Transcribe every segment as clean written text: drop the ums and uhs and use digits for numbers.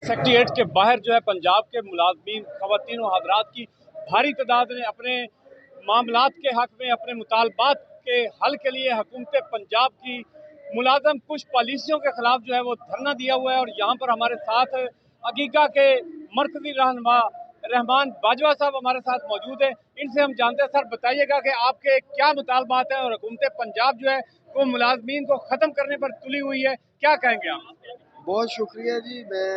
Secretariat के बाहर जो है पंजाब के मुलाजमीन ख़वातीन और हज़रात की भारी तादाद ने अपने मामलात के हक़ में, अपने मुतालबात के हल के लिए हुकूमत पंजाब की मुलाजम कुछ पॉलिसियों के ख़िलाफ़ जो है वो धरना दिया हुआ है। और यहाँ पर हमारे साथ अकीका के मरकज़ी रहनुमा रहमान बाजवा साहब हमारे साथ मौजूद है। इनसे हम जानते हैं, सर बताइएगा कि आपके क्या मुतालबात हैं और हुकूमत पंजाब जो है वो मुलाजमीन को ख़त्म करने पर तुली हुई है, क्या कहेंगे आप? बहुत शुक्रिया जी। मैं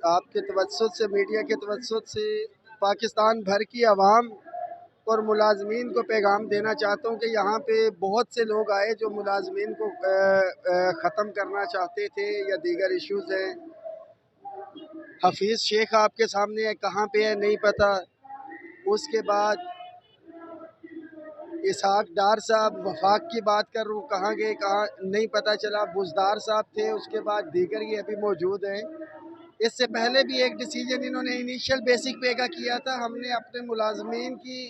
आपके तवज्जुह से, मीडिया के तवज्जुह से पाकिस्तान भर की आवाम और मुलाजमीन को पैगाम देना चाहता हूँ कि यहाँ पे बहुत से लोग आए जो मुलाजमीन को ख़त्म करना चाहते थे या दीगर इश्यूज़ हैं। हफीज़ शेख आपके सामने है, कहाँ पे है नहीं पता। उसके बाद इसहाक डार साहब, वफाक की बात कर रहा हूँ, कहाँ गए कहाँ नहीं पता चला। बुजदार साहब थे, उसके बाद दीगर ये अभी मौजूद हैं। इससे पहले भी एक डिसीजन इन्होंने इनिशियल बेसिक पे का किया था, हमने अपने मुलाजमीन की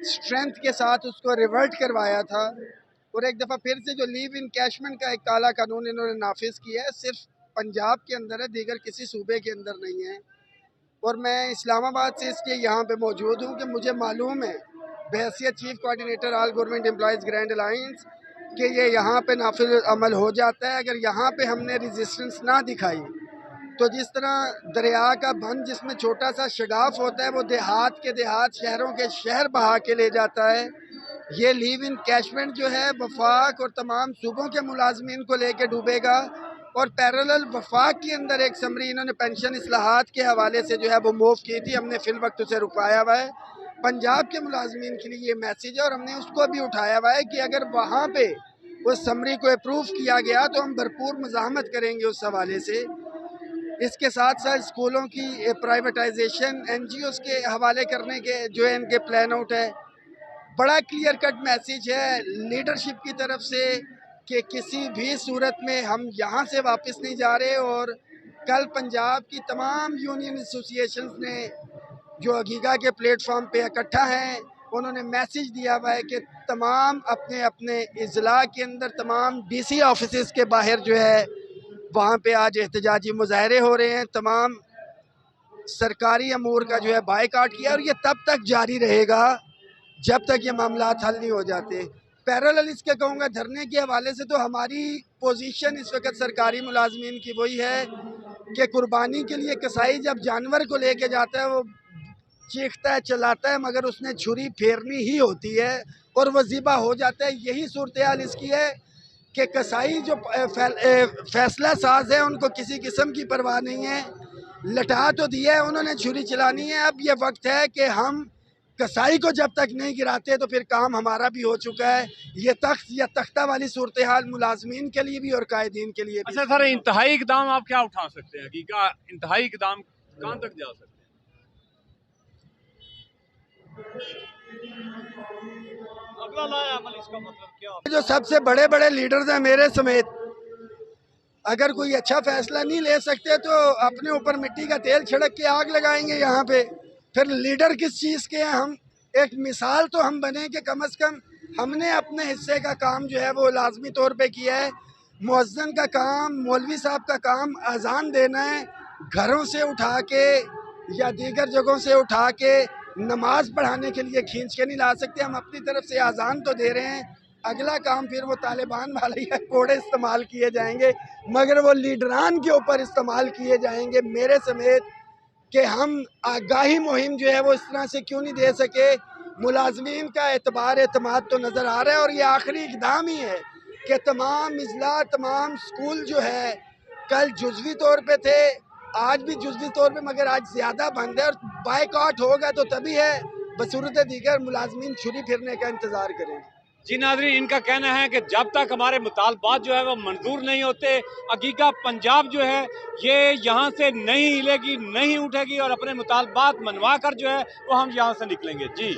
स्ट्रेंथ के साथ उसको रिवर्ट करवाया था। और एक दफ़ा फिर से जो लीव इन कैशमेंट का एक काला कानून इन्होंने नाफिज किया है, सिर्फ पंजाब के अंदर है, दीगर किसी सूबे के अंदर नहीं है। और मैं इस्लामाबाद से इसलिए यहाँ पे मौजूद हूँ कि मुझे मालूम है बहैसियत chief coordinator all government employees grand alliance कि ये यहाँ पे नाफिज अमल हो जाता है। अगर यहाँ पे हमने रेजिस्टेंस ना दिखाई तो जिस तरह दरिया का बंद जिसमें छोटा सा शगाफ होता है वो देहात के देहात, शहरों के शहर बहा के ले जाता है, ये लीव इन कैशमेंट जो है वफाक और तमाम सूबों के मुलाजमीन को लेके डूबेगा। और पैरेलल वफाक के अंदर एक समरी इन्होंने पेंशन इस्लाहात के हवाले से जो है वो मूव की थी, हमने फिल वक्त उसे रुकाया हुआ है। पंजाब के मुलाजमीन के लिए ये मैसेज है और हमने उसको भी उठाया हुआ है कि अगर वहाँ पे उस समरी को अप्रूव किया गया तो हम भरपूर मज़ाहमत करेंगे उस हवाले से। इसके साथ साथ स्कूलों की प्राइवेटाइजेशन, NGOs के हवाले करने के जो है इनके प्लान आउट है। बड़ा क्लियर कट मैसेज है लीडरशिप की तरफ से कि किसी भी सूरत में हम यहाँ से वापस नहीं जा रहे। और कल पंजाब की तमाम यूनियन एसोसिएशंस ने जो अगीगा के प्लेटफॉर्म पे इकट्ठा हैं, उन्होंने मैसेज दिया हुआ है कि तमाम अपने अपने इजला के अंदर, तमाम DC ऑफिस के बाहर जो है वहाँ पे आज एहतजाजी मुजाहरे हो रहे हैं। तमाम सरकारी अमूर का जो है बायकाट किया और ये तब तक जारी रहेगा जब तक ये मामला हल नहीं हो जाते। पैरेलल इसके कहूँगा धरने के हवाले से तो हमारी पोजीशन इस वक्त सरकारी मुलाजमीन की वही है कि कुर्बानी के लिए कसाई जब जानवर को लेके जाता है वो चीखता है, चिल्लाता है, मगर उसने छुरी फेरनी ही होती है और वह ज़िबा हो जाता है। यही सूरत हाल इसकी है कि कसाई जो फैसला साज है उनको किसी किस्म की परवाह नहीं है। लटा तो दिया है उन्होंने, छुरी चलानी है। अब ये वक्त है कि हम कसाई को जब तक नहीं गिराते तो फिर काम हमारा भी हो चुका है। ये तख्त या तख्ता वाली सूरत हाल मुलाजमीन के लिए भी और कायदीन के लिए भी। अच्छा सर, इंतहाई इकदाम आप क्या उठा सकते हैं? हकीका इंतहाई इकदाम कहाँ तक जा सकते हैं? इसका मतलब क्या? जो सबसे बड़े बड़े लीडर्स हैं मेरे समेत, अगर कोई अच्छा फैसला नहीं ले सकते तो अपने ऊपर मिट्टी का तेल छिड़क के आग लगाएंगे यहाँ पे। फिर लीडर किस चीज़ के हैं? हम एक मिसाल तो हम बने कि कम से कम हमने अपने हिस्से का काम जो है वो लाजमी तौर पे किया है। मुअज्जिन का काम, मौलवी साहब का काम अजान देना है, घरों से उठा के या दीगर जगहों से उठा के नमाज पढ़ाने के लिए खींच के नहीं ला सकते। हम अपनी तरफ से अजान तो दे रहे हैं, अगला काम फिर वो तालिबान वाले या कोड़े इस्तेमाल किए जाएंगे, मगर वो लीडरान के ऊपर इस्तेमाल किए जाएंगे मेरे समेत कि हम आगाही मुहिम जो है वो इस तरह से क्यों नहीं दे सके। मुलाजमीन का एतबार एतमाद तो नज़र आ रहा है और ये आखिरी इकदाम ही है कि तमाम इजला, तमाम स्कूल जो है कल जुज़वी तौर पे थे, आज भी जुज़वी तौर पे, मगर आज ज़्यादा बंद है। और बायकॉट होगा तो तभी है, बसूरत दीगर मुलाजमीन छुरी फिरने का इंतज़ार करेंगे। जी नाज़रीन, इनका कहना है कि जब तक हमारे मुतालबात जो है वो मंजूर नहीं होते, अकीका पंजाब जो है ये यहाँ से नहीं हिलेगी, नहीं उठेगी और अपने मुतालबात मनवा कर जो है वो हम यहाँ से निकलेंगे। जी।